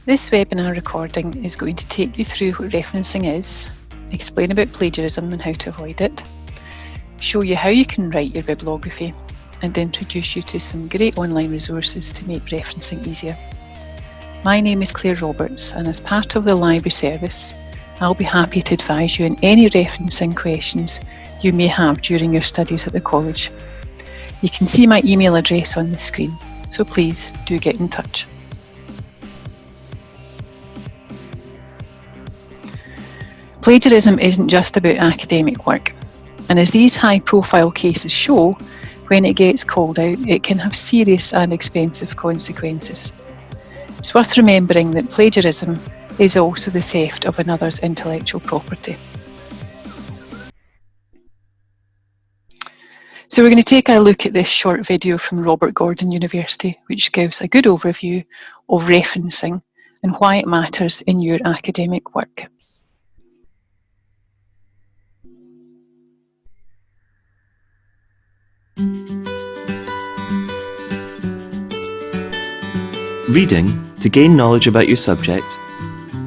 This webinar recording is going to take you through what referencing is, explain about plagiarism and how to avoid it, show you how you can write your bibliography, and introduce you to some great online resources to make referencing easier. My name is Claire Roberts, and as part of the library service, I'll be happy to advise you on any referencing questions you may have during your studies at the college. You can see my email address on the screen, so please do get in touch. Plagiarism isn't just about academic work, and as these high-profile cases show, when it gets called out, it can have serious and expensive consequences. It's worth remembering that plagiarism is also the theft of another's intellectual property. So we're going to take a look at this short video from Robert Gordon University, which gives a good overview of referencing and why it matters in your academic work. Reading to gain knowledge about your subject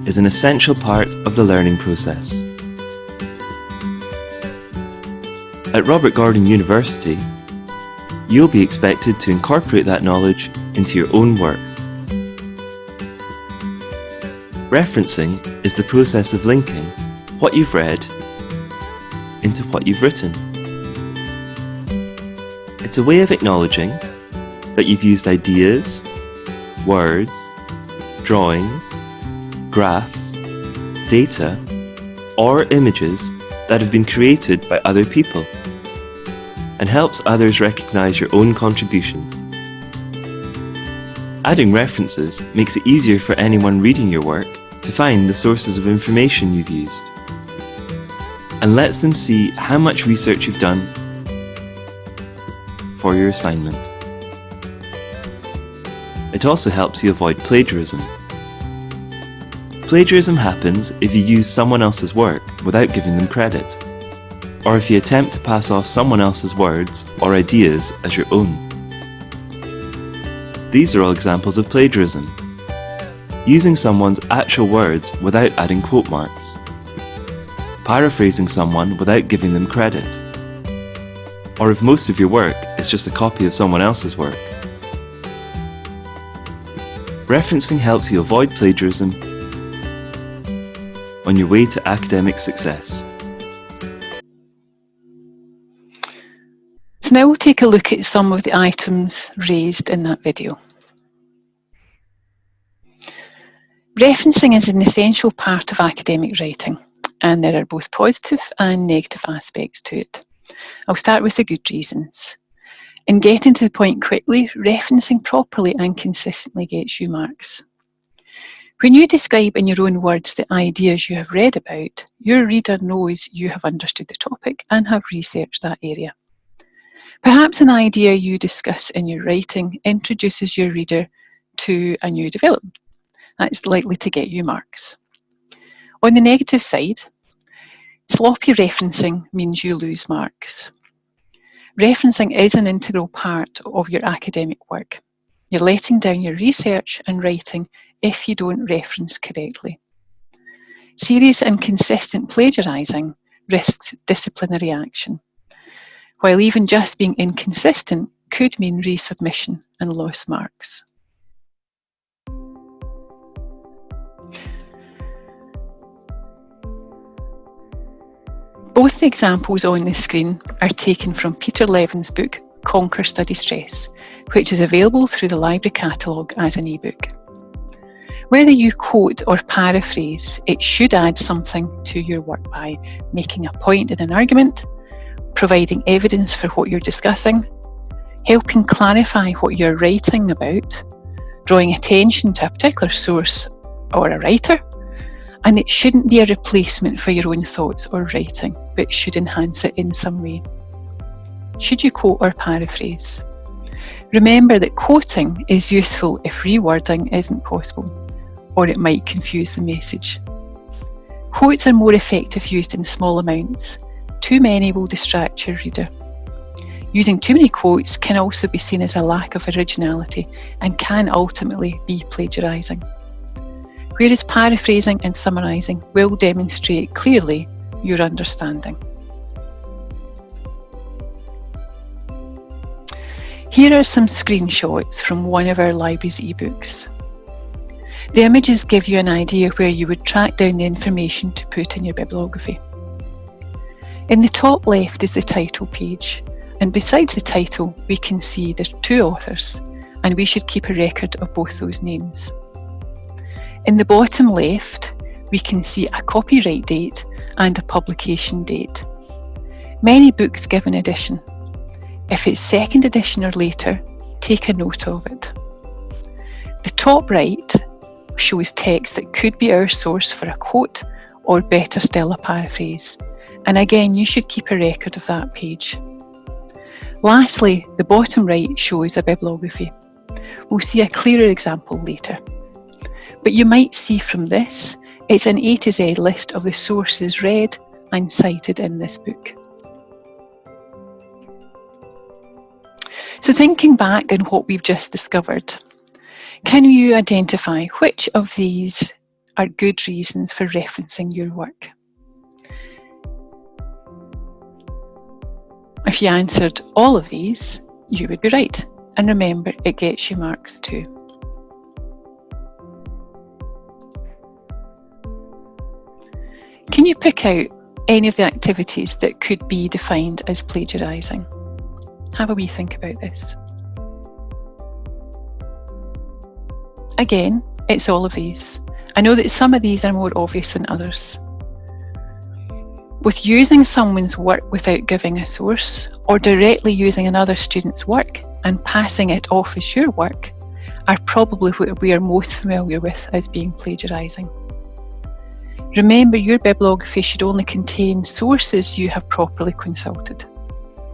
is an essential part of the learning process. At Robert Gordon University, you'll be expected to incorporate that knowledge into your own work. Referencing is the process of linking what you've read into what you've written. It's a way of acknowledging that you've used ideas, words, drawings, graphs, data, or images that have been created by other people, and helps others recognize your own contribution. Adding references makes it easier for anyone reading your work to find the sources of information you've used, and lets them see how much research you've done for your assignment. It also helps you avoid plagiarism. Plagiarism happens if you use someone else's work without giving them credit, or if you attempt to pass off someone else's words or ideas as your own. These are all examples of plagiarism. Using someone's actual words without adding quote marks, paraphrasing someone without giving them credit, or if most of your work is just a copy of someone else's work. Referencing helps you avoid plagiarism on your way to academic success. So now we'll take a look at some of the items raised in that video. Referencing is an essential part of academic writing, and there are both positive and negative aspects to it. I'll start with the good reasons. In getting to the point quickly, referencing properly and consistently gets you marks. When you describe in your own words the ideas you have read about, your reader knows you have understood the topic and have researched that area. Perhaps an idea you discuss in your writing introduces your reader to a new development. That's likely to get you marks. On the negative side, sloppy referencing means you lose marks. Referencing is an integral part of your academic work. You're letting down your research and writing if you don't reference correctly. Serious and consistent plagiarising risks disciplinary action, while even just being inconsistent could mean resubmission and lost marks. Both the examples on the screen are taken from Peter Levin's book, Conquer Study Stress, which is available through the library catalogue as an ebook. Whether you quote or paraphrase, it should add something to your work by making a point in an argument, providing evidence for what you're discussing, helping clarify what you're writing about, drawing attention to a particular source or a writer, and it shouldn't be a replacement for your own thoughts or writing, but should enhance it in some way. Should you quote or paraphrase? Remember that quoting is useful if rewording isn't possible, or it might confuse the message. Quotes are more effective used in small amounts. Too many will distract your reader. Using too many quotes can also be seen as a lack of originality and can ultimately be plagiarising. whereas paraphrasing and summarising will demonstrate clearly your understanding. Here are some screenshots from one of our library's ebooks. The images give you an idea where you would track down the information to put in your bibliography. In the top left is the title page, and besides the title we can see there's 2 authors, and we should keep a record of both those names. In the bottom left we can see a copyright date and a publication date. Many books give an edition. If it's 2nd edition or later, take a note of it. The top right shows text that could be our source for a quote, or better still a paraphrase. And again, you should keep a record of that page. Lastly, the bottom right shows a bibliography. We'll see a clearer example later. But you might see from this, it's an A to Z list of the sources read and cited in this book. So thinking back on what we've just discovered, can you identify which of these are good reasons for referencing your work? If you answered all of these, you would be right. And remember, it gets you marks too. Can you pick out any of the activities that could be defined as plagiarising? Have a wee think about this. Again, it's all of these. I know that some of these are more obvious than others. With using someone's work without giving a source, or directly using another student's work and passing it off as your work, are probably what we are most familiar with as being plagiarising. Remember, your bibliography should only contain sources you have properly consulted.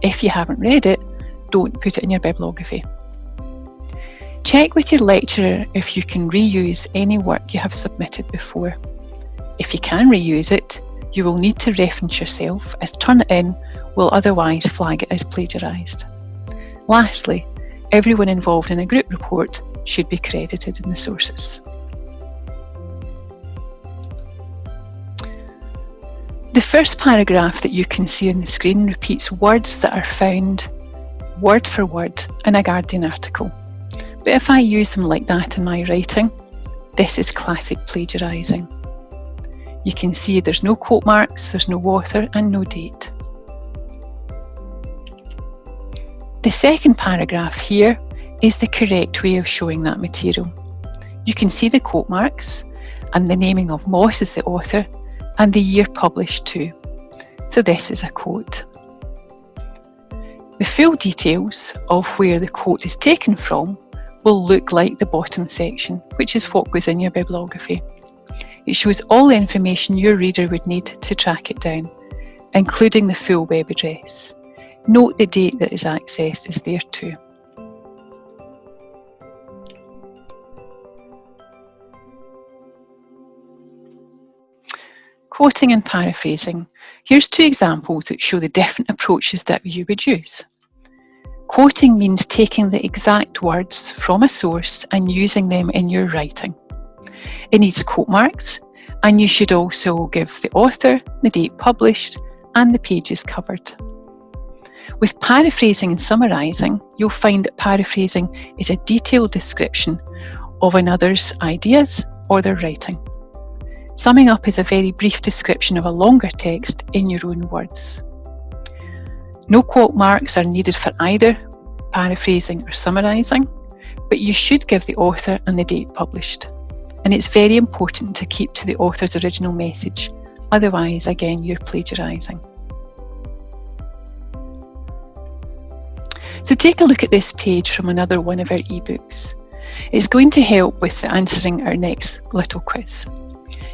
If you haven't read it, don't put it in your bibliography. Check with your lecturer if you can reuse any work you have submitted before. If you can reuse it, you will need to reference yourself, as Turnitin will otherwise flag it as plagiarised. Lastly, everyone involved in a group report should be credited in the sources. The first paragraph that you can see on the screen repeats words that are found word for word in a Guardian article. But if I use them like that in my writing, this is classic plagiarising. You can see there's no quote marks, there's no author and no date. The second paragraph here is the correct way of showing that material. You can see the quote marks and the naming of Moss as the author and the year published too. So this is a quote. The full details of where the quote is taken from will look like the bottom section, which is what goes in your bibliography. It shows all the information your reader would need to track it down, including the full web address. Note the date that is accessed is there too. Quoting and paraphrasing. Here's 2 examples that show the different approaches that you would use. Quoting means taking the exact words from a source and using them in your writing. It needs quote marks, and you should also give the author, the date published, and the pages covered. With paraphrasing and summarising, you'll find that paraphrasing is a detailed description of another's ideas or their writing. Summing up is a very brief description of a longer text in your own words. No quote marks are needed for either paraphrasing or summarising, but you should give the author and the date published. And it's very important to keep to the author's original message, otherwise, again, you're plagiarising. So take a look at this page from another one of our ebooks. It's going to help with answering our next little quiz.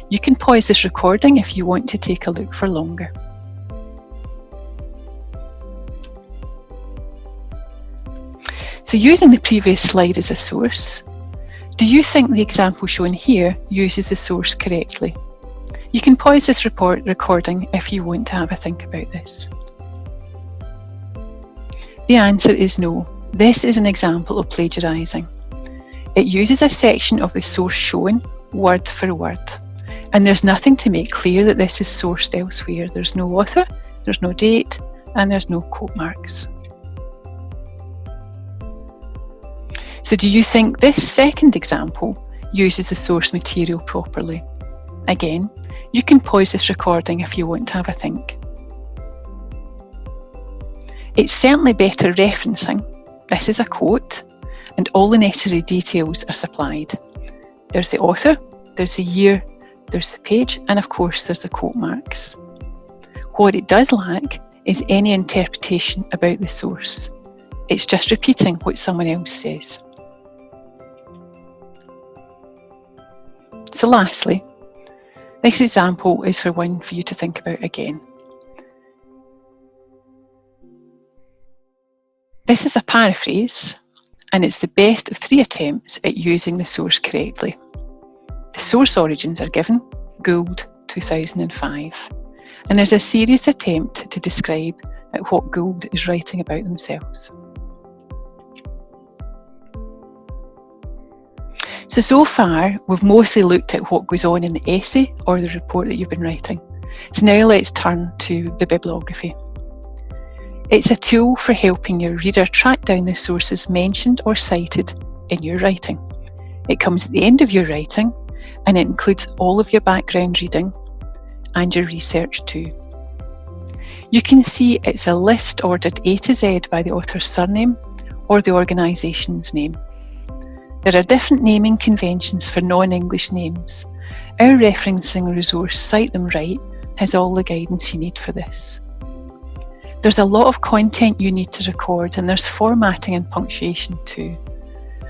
You can pause this recording if you want to take a look for longer. So using the previous slide as a source, do you think the example shown here uses the source correctly? You can pause this recording if you want to have a think about this. The answer is no. This is an example of plagiarising. It uses a section of the source shown word for word. And there's nothing to make clear that this is sourced elsewhere. There's no author, there's no date, and there's no quote marks. So do you think this second example uses the source material properly? Again, you can pause this recording if you want to have a think. It's certainly better referencing. This is a quote, and all the necessary details are supplied. There's the author, there's the year, there's the page, and of course there's the quote marks. What it does lack is any interpretation about the source. It's just repeating what someone else says. So lastly, this example is one for you to think about again. This is a paraphrase, and it's the best of 3 attempts at using the source correctly. The source origins are given, Gould, 2005, and there's a serious attempt to describe what Gould is writing about themselves. So far, we've mostly looked at what goes on in the essay or the report that you've been writing. So now let's turn to the bibliography. It's a tool for helping your reader track down the sources mentioned or cited in your writing. It comes at the end of your writing, and it includes all of your background reading and your research too. You can see it's a list ordered A to Z by the author's surname or the organisation's name. There are different naming conventions for non-English names. Our referencing resource, Cite Them Right, has all the guidance you need for this. There's a lot of content you need to record, and there's formatting and punctuation too.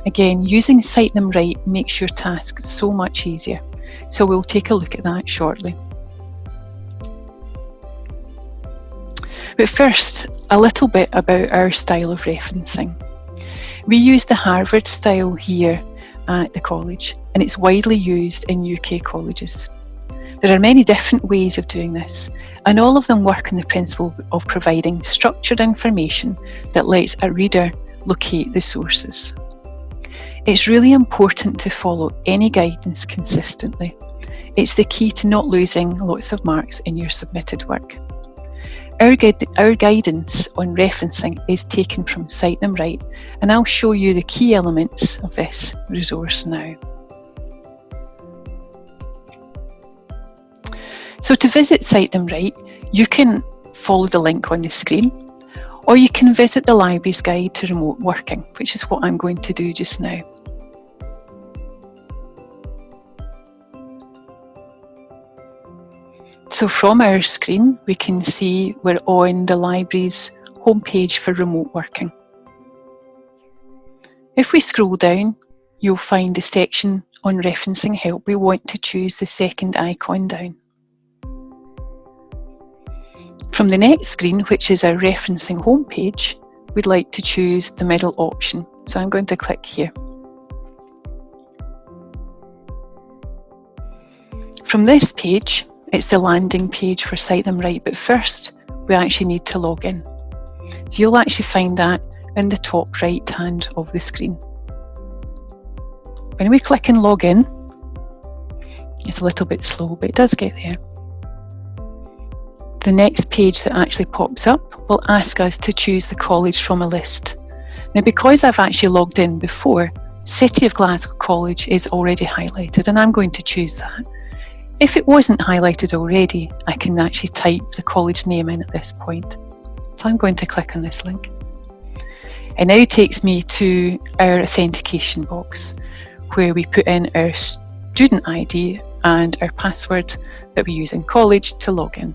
Again, using Cite Them Right makes your task so much easier, so we'll take a look at that shortly. But first, a little bit about our style of referencing. We use the Harvard style here at the college, and it's widely used in UK colleges. There are many different ways of doing this, and all of them work on the principle of providing structured information that lets a reader locate the sources. It's really important to follow any guidance consistently. It's the key to not losing lots of marks in your submitted work. Our guidance on referencing is taken from Cite Them Right, and I'll show you the key elements of this resource now. So to visit Cite Them Right, you can follow the link on the screen, or you can visit the library's guide to remote working, which is what I'm going to do just now. So from our screen, we can see we're on the library's homepage for remote working. If we scroll down, you'll find the section on referencing help. We want to choose the second icon down. From the next screen, which is our referencing homepage, we'd like to choose the middle option. So I'm going to click here. From this page, it's the landing page for Cite Them Right, but first we actually need to log in. So you'll actually find that in the top right hand of the screen. When we click and log in, it's a little bit slow, but it does get there. The next page that actually pops up will ask us to choose the college from a list. Now, because I've actually logged in before, City of Glasgow College is already highlighted, and I'm going to choose that. If it wasn't highlighted already, I can actually type the college name in at this point. So I'm going to click on this link. It now takes me to our authentication box, where we put in our student ID and our password that we use in college to log in.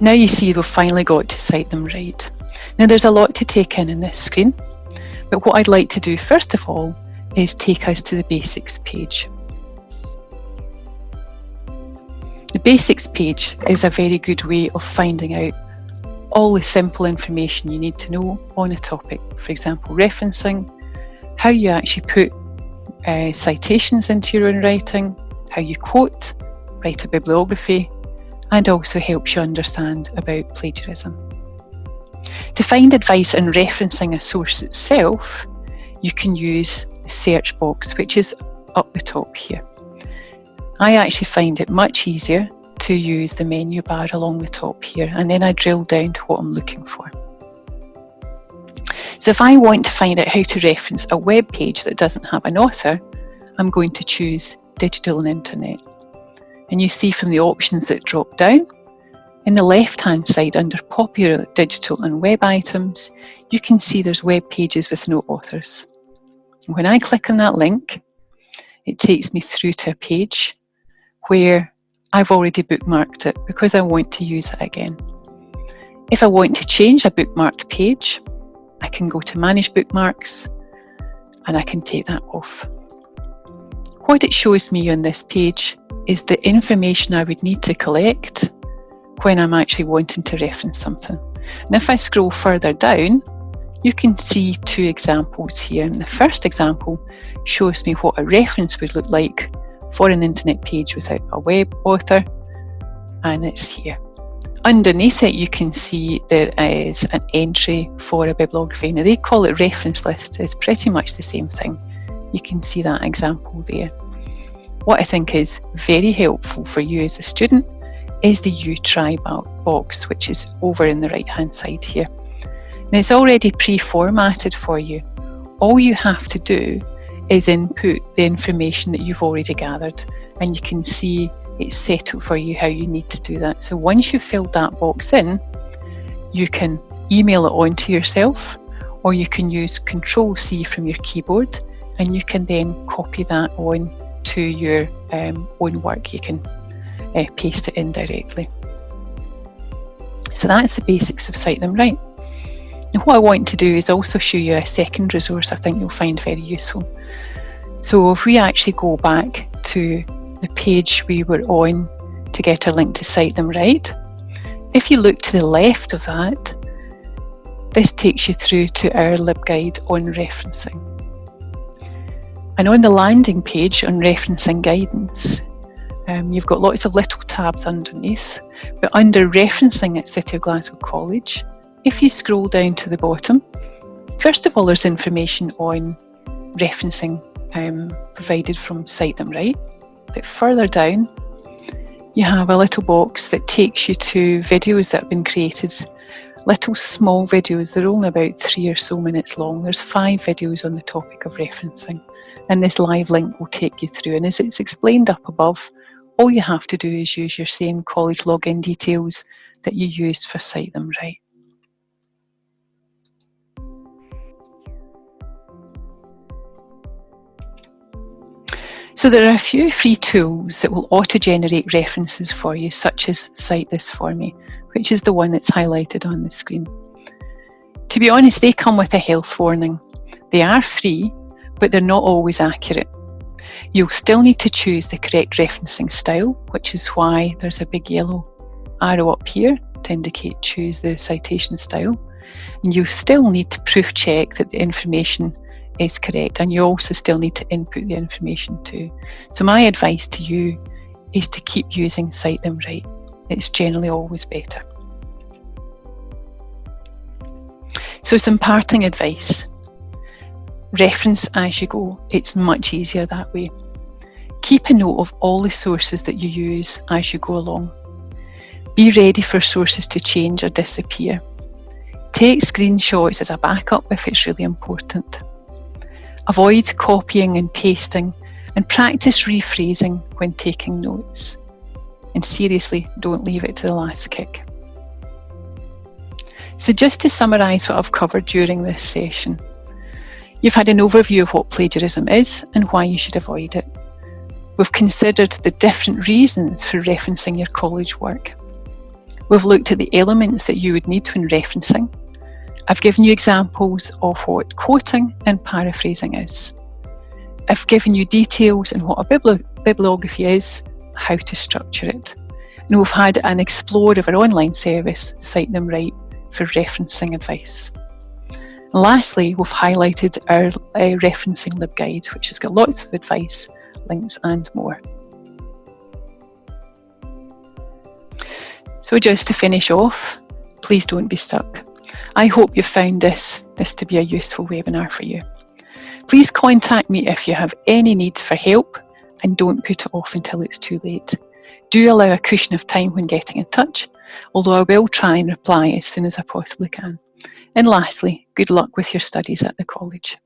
Now you see we've finally got to Cite Them Right. Now there's a lot to take in this screen, but what I'd like to do first of all is take us to the basics page. The basics page is a very good way of finding out all the simple information you need to know on a topic. For example, referencing, how you actually put citations into your own writing, how you quote, write a bibliography, and also helps you understand about plagiarism. To find advice on referencing a source itself, you can use the search box, which is up the top here. I actually find it much easier to use the menu bar along the top here, and then I drill down to what I'm looking for. So if I want to find out how to reference a web page that doesn't have an author, I'm going to choose Digital and Internet. And you see from the options that drop down, in the left-hand side under Popular Digital and Web Items, you can see there's web pages with no authors. When I click on that link, it takes me through to a page where I've already bookmarked it because I want to use it again. If I want to change a bookmarked page, I can go to Manage Bookmarks and I can take that off. What it shows me on this page is the information I would need to collect when I'm actually wanting to reference something. And if I scroll further down, you can see two examples here. And the first example shows me what a reference would look like for an internet page without a web author, and it's here. Underneath it, you can see there is an entry for a bibliography. Now they call it reference list. It's pretty much the same thing. You can see that example there. What I think is very helpful for you as a student is the You Try box, which is over in the right hand side here. Now it's already pre-formatted for you. All you have to do is input the information that you've already gathered, and you can see it's set up for you how you need to do that. So once you've filled that box in, you can email it on to yourself, or you can use Control-C from your keyboard, and you can then copy that on to your own work. You can paste it in directly. So that's the basics of Cite Them Right. And what I want to do is also show you a second resource I think you'll find very useful. So if we actually go back to the page we were on to get a link to Cite Them Right, if you look to the left of that, this takes you through to our LibGuide on referencing. And on the landing page on referencing guidance, you've got lots of little tabs underneath, but under referencing at City of Glasgow College, if you scroll down to the bottom, first of all there's information on referencing provided from Cite Them Right, but further down you have a little box that takes you to videos that have been created, little small videos. They're only about 3 or so minutes long. There's 5 videos on the topic of referencing, and this live link will take you through, and as it's explained up above, all you have to do is use your same college login details that you used for Cite Them Right. So there are a few free tools that will auto-generate references for you, such as Cite This For Me, which is the one that's highlighted on the screen. To be honest, they come with a health warning. They are free, but they're not always accurate. You'll still need to choose the correct referencing style, which is why there's a big yellow arrow up here to indicate choose the citation style. And you still need to proof check that the information is correct, and you also still need to input the information too. So my advice to you is to keep using Cite Them Right. It's generally always better. So some parting advice. Reference as you go. It's much easier that way. Keep a note of all the sources that you use as you go along. Be ready for sources to change or disappear. Take screenshots as a backup if it's really important. Avoid copying and pasting, and practice rephrasing when taking notes. And seriously, don't leave it to the last kick. So just to summarise what I've covered during this session, you've had an overview of what plagiarism is and why you should avoid it. We've considered the different reasons for referencing your college work. We've looked at the elements that you would need when referencing. I've given you examples of what quoting and paraphrasing is. I've given you details on what a bibliography is, how to structure it. And we've had an explore of our online service, Cite Them Right, for referencing advice. And lastly, we've highlighted our referencing LibGuide, which has got lots of advice, links and more. So just to finish off, please don't be stuck. I hope you've found this to be a useful webinar for you. Please contact me if you have any needs for help, and don't put it off until it's too late. Do allow a cushion of time when getting in touch, although I will try and reply as soon as I possibly can. And lastly, good luck with your studies at the college.